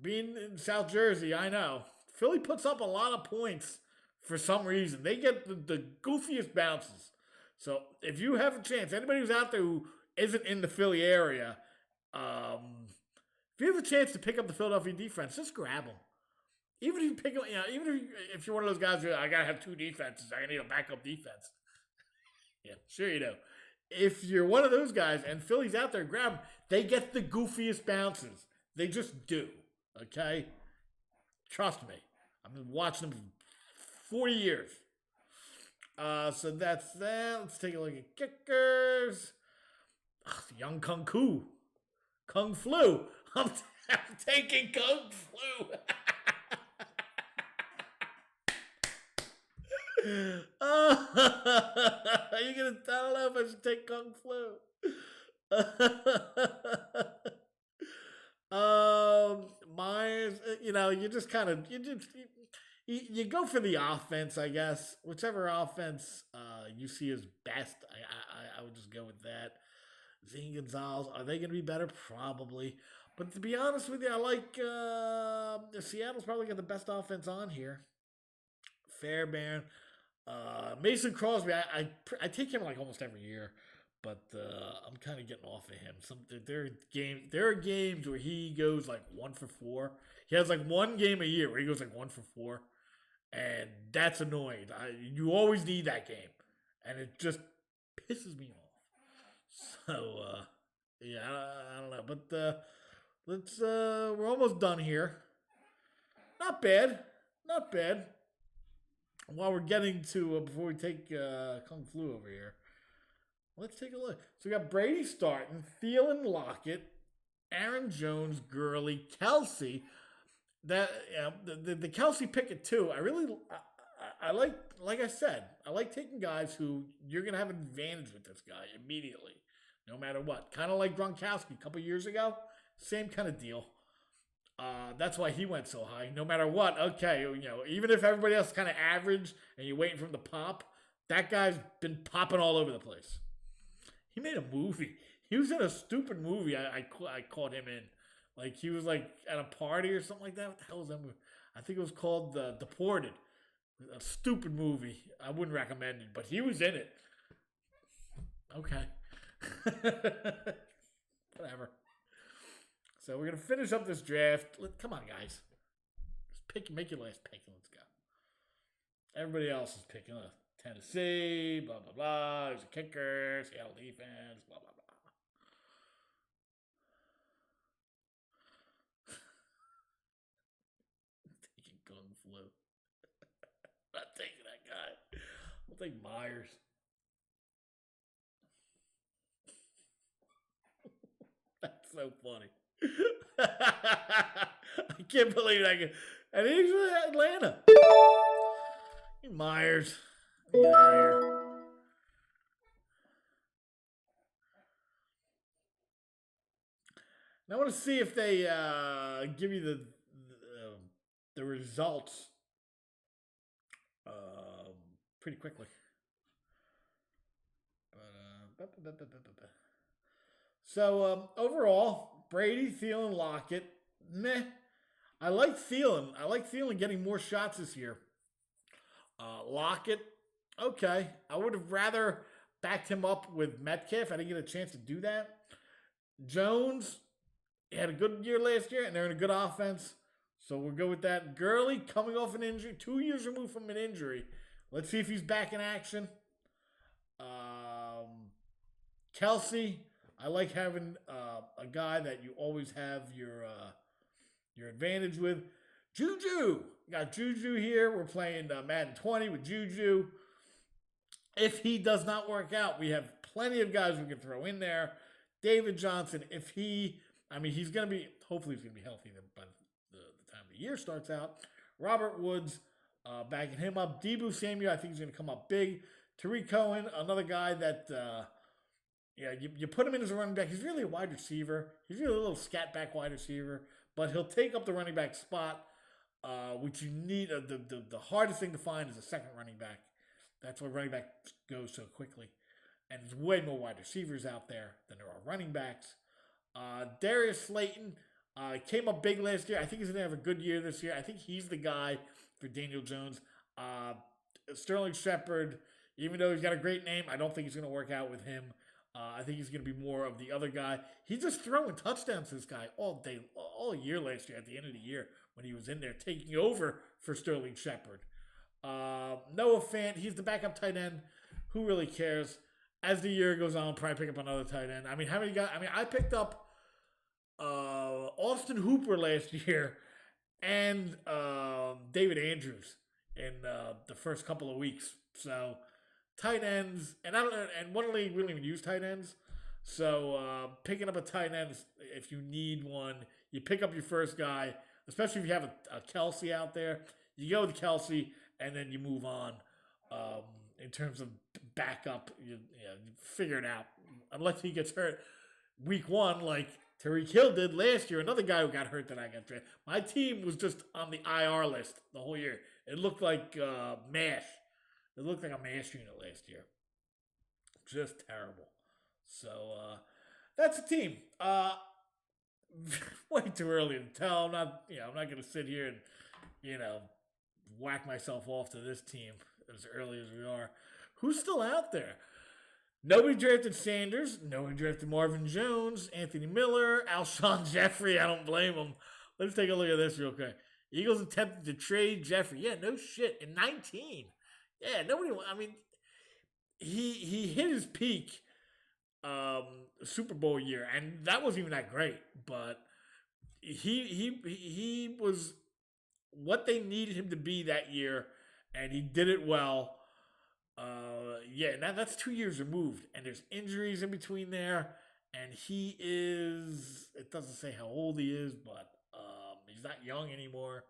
Being in South Jersey, I know. Philly puts up a lot of points for some reason. They get the goofiest bounces. So if you have a chance, anybody who's out there who isn't in the Philly area, if you have a chance to pick up the Philadelphia defense, just grab them. Even if you pick up, even if you're one of those guys who I gotta have two defenses, I need a backup defense. Yeah, sure you do. If you're one of those guys and Philly's out there, grab them. They get the goofiest bounces. They just do. Okay, trust me. I've been watching them for 40 years. So that's that. Let's take a look at kickers. Young Kung Flu. I'm taking Kung Flu. I don't know if I should take Kung Flu. Myers, you just kind of you go for the offense, I guess. Whichever offense you see as best, I would just go with that. Zane Gonzalez, are they going to be better? Probably. But to be honest with you, I like Seattle's probably got the best offense on here. Fairbairn. Mason Crosby, I take him like almost every year, but I'm kind of getting off of him. There are games where he goes like 1 for 4. He has like one game a year where he goes like 1 for 4, and that's annoying. You always need that game, and it just pisses me off. So I don't know, but we're almost done here. Not bad. While we're getting to, before we take Kung Flu over here, let's take a look. So we got Brady starting, Thielen, Lockett, Aaron Jones, Gurley, Kelsey. That the Kelsey pick at 2. I like I said, I like taking guys who you're gonna have an advantage with this guy immediately, no matter what. Kind of like Gronkowski a couple years ago, same kind of deal. That's why he went so high. No matter what, okay, even if everybody else is kind of average and you're waiting for him to pop, that guy's been popping all over the place. He made a movie. He was in a stupid movie. I caught him in. Like, he was like at a party or something like that. What the hell was that movie? I think it was called Deported. A stupid movie. I wouldn't recommend it, but he was in it. Okay. Whatever. So we're going to finish up this draft. Come on, guys. Just make your last pick and let's go. Everybody else is picking Tennessee, blah, blah, blah. There's a kicker, Seattle defense, blah, blah, blah. Taking Kung Flu. Not taking that guy. I'll take Myers. That's so funny. I can't believe I can. And he's Atlanta. Myers. Get out of here. Now I want to see if they give you the results pretty quickly. So overall, Brady, Thielen, Lockett, meh. I like Thielen. Getting more shots this year. Lockett, okay. I would have rather backed him up with Metcalf. I didn't get a chance to do that. Jones, he had a good year last year, and they're in a good offense. So we'll go with that. Gurley, coming off an injury, 2 years removed from an injury. Let's see if he's back in action. Kelsey, I like having a guy that you always have your advantage with. Juju, got Juju here. We're playing Madden 20 with Juju. If he does not work out, we have plenty of guys we can throw in there. David Johnson, he's going to be, hopefully he's going to be healthy by the time the year starts out. Robert Woods, backing him up. Deebo Samuel, I think he's going to come up big. Tariq Cohen, another guy that, you put him in as a running back. He's really a wide receiver. He's really a little scat back wide receiver, but he'll take up the running back spot, which you need. The hardest thing to find is a second running back. That's why running back goes so quickly. And there's way more wide receivers out there than there are running backs. Darius Slayton came up big last year. I think he's going to have a good year this year. I think he's the guy for Daniel Jones. Sterling Shepard, even though he's got a great name, I don't think he's going to work out with him. I think he's going to be more of the other guy. He's just throwing touchdowns to this guy all day, all year last year, at the end of the year, when he was in there taking over for Sterling Shepard. Noah Fant, he's the backup tight end. Who really cares? As the year goes on, I'll probably pick up another tight end. How many guys? I picked up Austin Hooper last year and David Andrews in the first couple of weeks. So tight ends, and I don't know, and one league we don't even use tight ends. So picking up a tight end, if you need one, you pick up your first guy, especially if you have a Kelsey out there. You go with Kelsey, and then you move on. In terms of backup, you figure it out. Unless he gets hurt week one, like Tyreek Hill did last year, another guy who got hurt that I got drafted. My team was just on the IR list the whole year. It looked like MASH. It looked like a MASH unit last year. Just terrible. So that's a team. Way too early to tell. I'm not going to sit here and whack myself off to this team as early as we are. Who's still out there? Nobody drafted Sanders. Nobody drafted Marvin Jones, Anthony Miller, Alshon Jeffrey. I don't blame him. Let's take a look at this real quick. Eagles attempted to trade Jeffrey. Yeah, no shit. In 19. Yeah, nobody. He hit his peak Super Bowl year, and that wasn't even that great. But he was what they needed him to be that year, and he did it well. Now that's 2 years removed, and there's injuries in between there, and he is, it doesn't say how old he is, but he's not young anymore.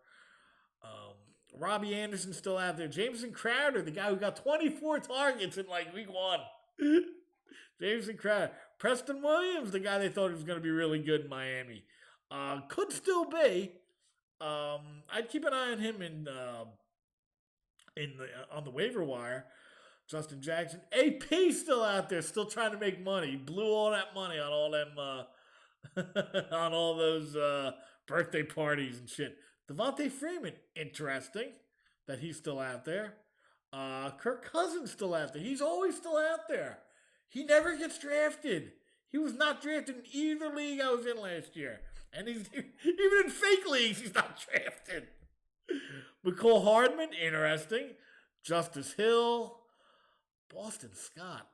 Robbie Anderson's still out there. Jameson Crowder, the guy who got 24 targets in week one. Jameson Crowder. Preston Williams, the guy they thought was going to be really good in Miami. Could still be. I'd keep an eye on him on the waiver wire. Justin Jackson, AP still out there, still trying to make money. He blew all that money on all them, on all those birthday parties and shit. Devontae Freeman, interesting that he's still out there. Kirk Cousins still out there. He's always still out there. He never gets drafted. He was not drafted in either league I was in last year. And he's even in fake leagues, he's not drafted. McCole Hardman, interesting. Justice Hill. Boston Scott.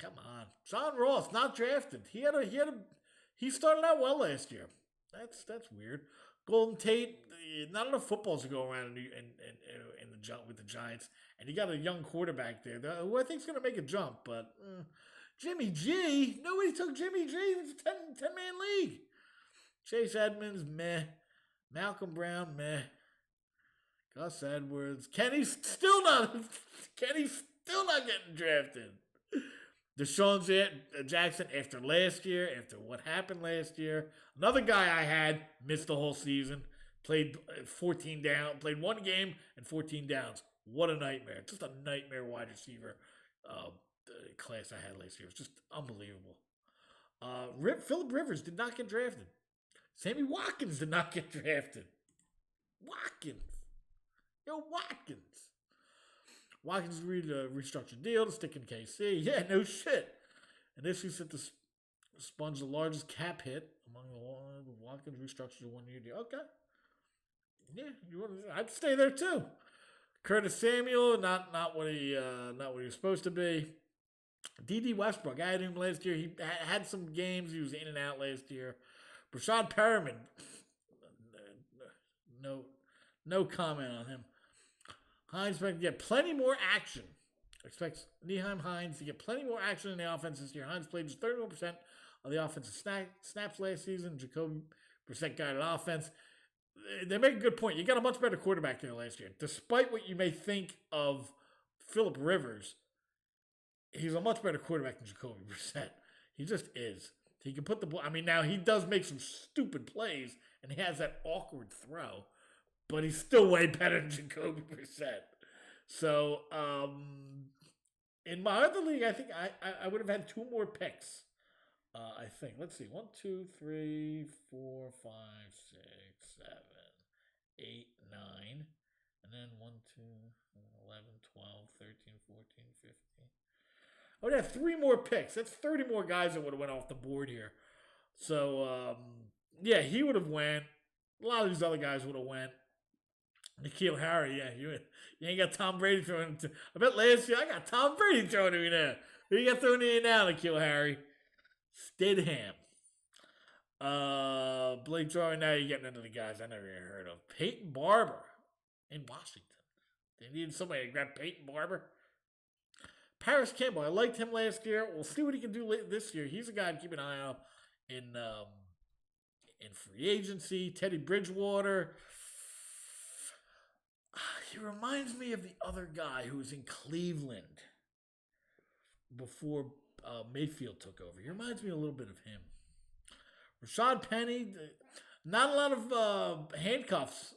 Come on. John Ross, not drafted. He started out well last year. That's weird. Golden Tate, not enough footballs to go around with the Giants. And you got a young quarterback there who I think is going to make a jump. But Jimmy G, nobody took Jimmy G. It's a 10-man league. Chase Edmonds, meh. Malcolm Brown, meh. Gus Edwards. Kenny's still not getting drafted. Deshaun Jackson, after last year, after what happened last year. Another guy I had missed the whole season. Played 14 down. Played one game and 14 downs. What a nightmare. Just a nightmare wide receiver class I had last year. It was just unbelievable. Phillip Rivers did not get drafted. Sammy Watkins did not get drafted. Watkins. Watkins restructured deal to stick in KC. Yeah, no shit. And this is set to sponge the largest cap hit among the Watkins restructured a 1-year deal. Okay. Yeah, I'd stay there too. Curtis Samuel, not what he was supposed to be. D.D. Westbrook, I had him last year. He had some games. He was in and out last year. Brashad Perriman, no comment on him. Hines expects to get plenty more action. Expects Nyheim Hines to get plenty more action in the offense this year. Hines played just 31% of the offensive snaps last season. Jacoby Brissett guided offense. They make a good point. You got a much better quarterback there last year. Despite what you may think of Phillip Rivers, he's a much better quarterback than Jacoby Brissett. He just is. He can put the ball. I mean, now he does make some stupid plays, and he has that awkward throw, but he's still way better than Jacoby Brissett. So, in my other league, I think I would have had 2 more picks. I think. Let's see. 1, 2, 3, 4, 5, 6, 7, 8, 9. And then 1, 2, 11, 12, 13, 14, 15. I would have 3 more picks. That's 30 more guys that would have went off the board here. So, yeah, he would have went. A lot of these other guys would have went. N'Keal Harry, yeah, you ain't got Tom Brady throwing to. I bet last year I got Tom Brady throwing to me now. Who you got throwing to you now, N'Keal Harry? Stidham. Blake Jarwin, now you're getting into the guys I never even heard of. Peyton Barber in Washington. They needed somebody to grab Peyton Barber. Paris Campbell, I liked him last year. We'll see what he can do this year. He's a guy to keep an eye on in free agency. Teddy Bridgewater. He reminds me of the other guy who was in Cleveland before Mayfield took over. He reminds me a little bit of him. Rashad Penny, not a lot of handcuffs.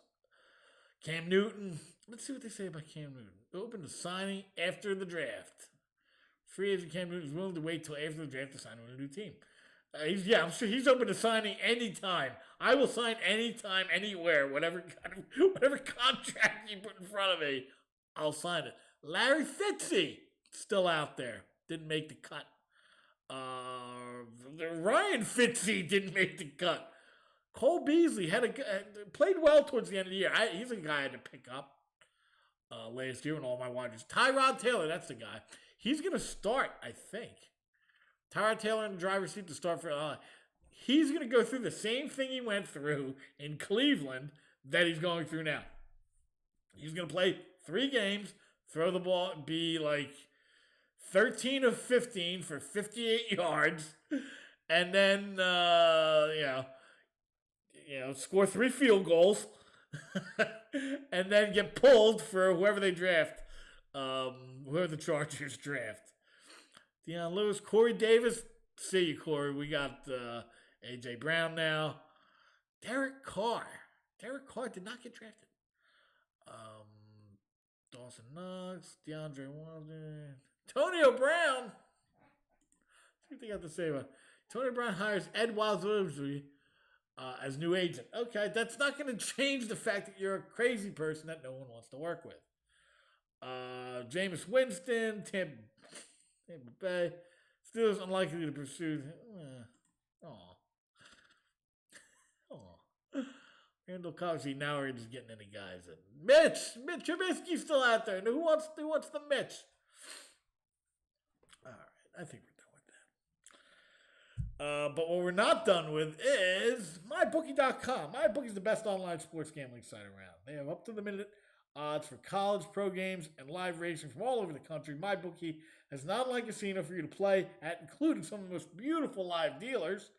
Cam Newton, let's see what they say about Cam Newton. Open to signing after the draft. Free agent Cam Newton is willing to wait till after the draft to sign with a new team. I'm sure he's open to signing anytime. I will sign anytime, anywhere, whatever contract you put in front of me, I'll sign it. Larry Fitzy, still out there. Didn't make the cut. Ryan Fitzy didn't make the cut. Cole Beasley played well towards the end of the year. He's a guy I had to pick up last year in all my watches. Tyrod Taylor, that's the guy. He's going to start, I think. Tyrod Taylor in the driver's seat to start for he's going to go through the same thing he went through in Cleveland that he's going through now. He's going to play 3 games, throw the ball, be like 13 of 15 for 58 yards, and then, score 3 field goals, and then get pulled for whoever they draft, whoever the Chargers draft. Deion Lewis, Corey Davis. See you, Corey. We got A.J. Brown now. Derek Carr. Derek Carr did not get drafted. Dawson Knox, DeAndre Wilder. Antonio Brown. What do you got to say about it? Antonio Brown hires Ed Wilder as new agent. Okay, that's not going to change the fact that you're a crazy person that no one wants to work with. Jameis Winston, Tampa Bay. Steelers unlikely to pursue. Randall Cobb. Now we're just getting into guys. Mitch Trubisky's still out there. Who wants the Mitch? All right, I think we're done with that. But what we're not done with is MyBookie.com. MyBookie is the best online sports gambling site around. They have up-to-the-minute odds for college, pro games, and live racing from all over the country. MyBookie has an online casino for you to play at, including some of the most beautiful live dealers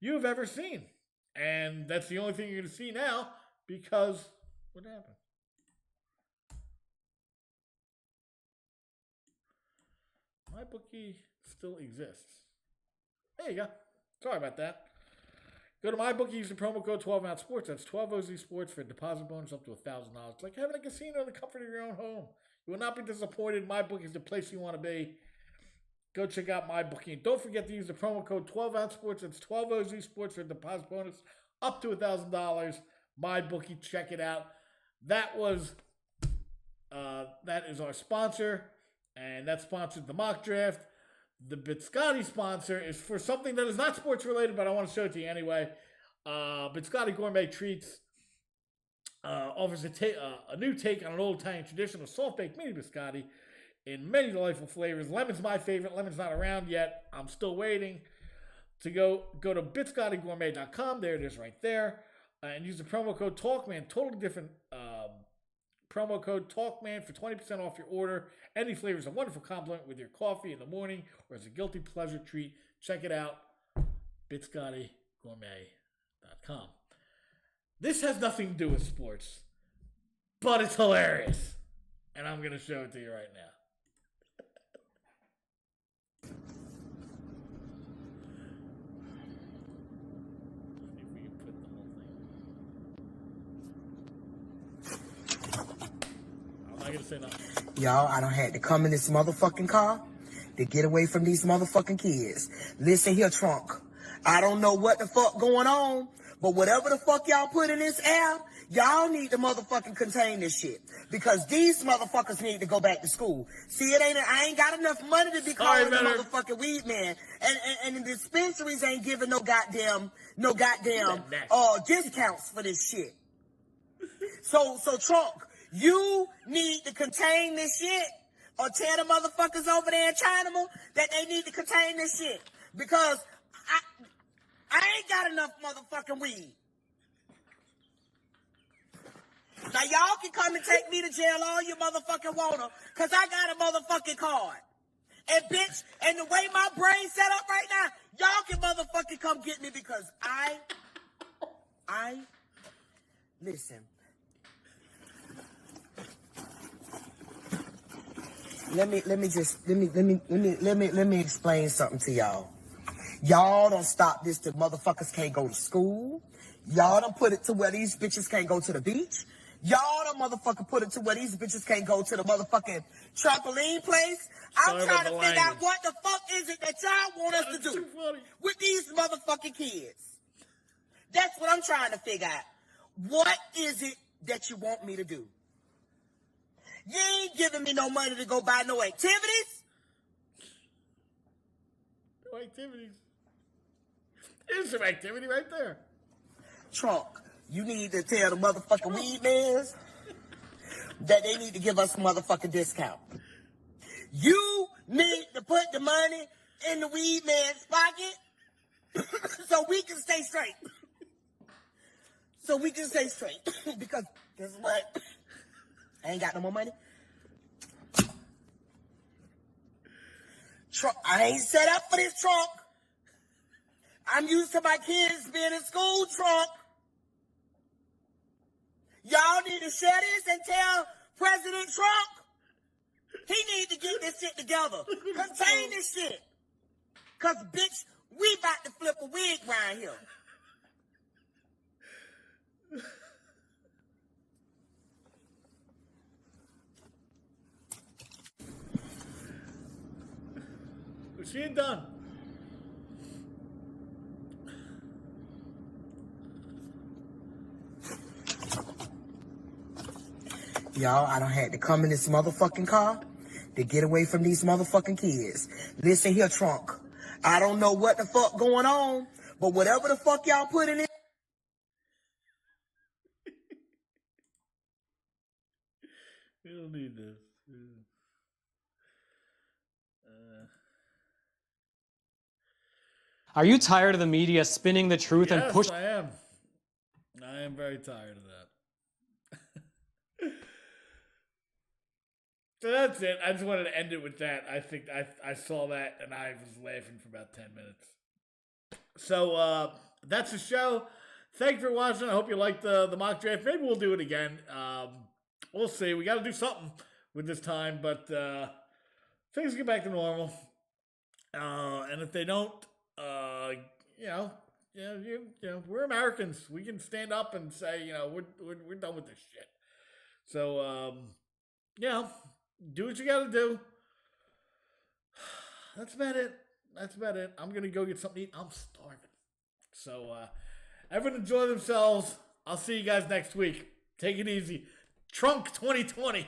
you have ever seen. And that's the only thing you're going to see now because what happened? MyBookie still exists. There you go. Sorry about that. Go to MyBookie, use the promo code 12OunceSports. That's 12OZ Sports for a deposit bonus up to $1,000. It's like having a casino in the comfort of your own home. You will not be disappointed. MyBookie is the place you want to be. Go check out MyBookie. And don't forget to use the promo code 12OunceSports. That's 12OZ Sports for a deposit bonus up to $1,000. MyBookie, check it out. That is our sponsor, and that sponsored the mock draft. The Biscotti sponsor is for something that is not sports related, but I want to show it to you anyway. Biscotti Gourmet Treats offers a new take on an old Italian tradition of soft baked mini biscotti. in many delightful flavors. Lemon's my favorite. Lemon's not around yet. I'm still waiting to go to BiscottiGourmet.com. There it is right there. And use the promo code TALKMAN. Totally different promo code TALKMAN for 20% off your order. Any flavor is a wonderful compliment with your coffee in the morning or as a guilty pleasure treat. Check it out. BiscottiGourmet.com. This has nothing to do with sports, but it's hilarious. And I'm going to show it to you right now. I'm not going to say nothing. Y'all, I done had to come in this motherfucking car to get away from these motherfucking kids. Listen here, Trunk. I don't know what the fuck going on, but whatever the fuck y'all put in this air, y'all need to motherfucking contain this shit. Because these motherfuckers need to go back to school. See, I ain't got enough money to be calling the motherfucking weed man. And the dispensaries ain't giving no goddamn discounts for this shit. So Trunk, you need to contain this shit or tell the motherfuckers over there in China that they need to contain this shit. Because I ain't got enough motherfucking weed. Now y'all can come and take me to jail all you motherfucking wanna, cause I got a motherfucking card. And bitch, and the way my brain's set up right now, y'all can motherfucking come get me because listen. Let me explain something to y'all. Y'all don't stop this till motherfuckers can't go to school. Y'all don't put it to where these bitches can't go to the beach. Y'all don't motherfucking put it to where these bitches can't go to the motherfucking trampoline place. I'm trying to figure out what the fuck is it that y'all want us to do with these motherfucking kids. That's what I'm trying to figure out. What is it that you want me to do? You ain't giving me no money to go buy no activities. No activities. There's some activity right there. Trunk, you need to tell the motherfucking weed mans that they need to give us a motherfucking discount. You need to put the money in the weed man's pocket so we can stay straight. Because guess what? I ain't got no more money. Trunk, I ain't set up for this, Trunk. I'm used to my kids being in school, Trunk. Y'all need to share this and tell President Trump he need to get this shit together. Contain this shit. Cause bitch, we about to flip a wig round here. She ain't done. Y'all, I done had to come in this motherfucking car to get away from these motherfucking kids. Listen here, Trunk. I don't know what the fuck going on, but whatever the fuck y'all put in it. We don't need this. Are you tired of the media spinning the truth and pushing? I am. I am very tired of that. So that's it. I just wanted to end it with that. I think I saw that and I was laughing for about 10 minutes. So that's the show. Thank you for watching. I hope you liked the mock draft. Maybe we'll do it again. We'll see. We got to do something with this time, but things get back to normal. And if they don't, we're Americans. We can stand up and say, we're done with this shit. So, do what you got to do. That's about it. I'm going to go get something to eat. I'm starving. So, everyone enjoy themselves. I'll see you guys next week. Take it easy. Trunk 2020.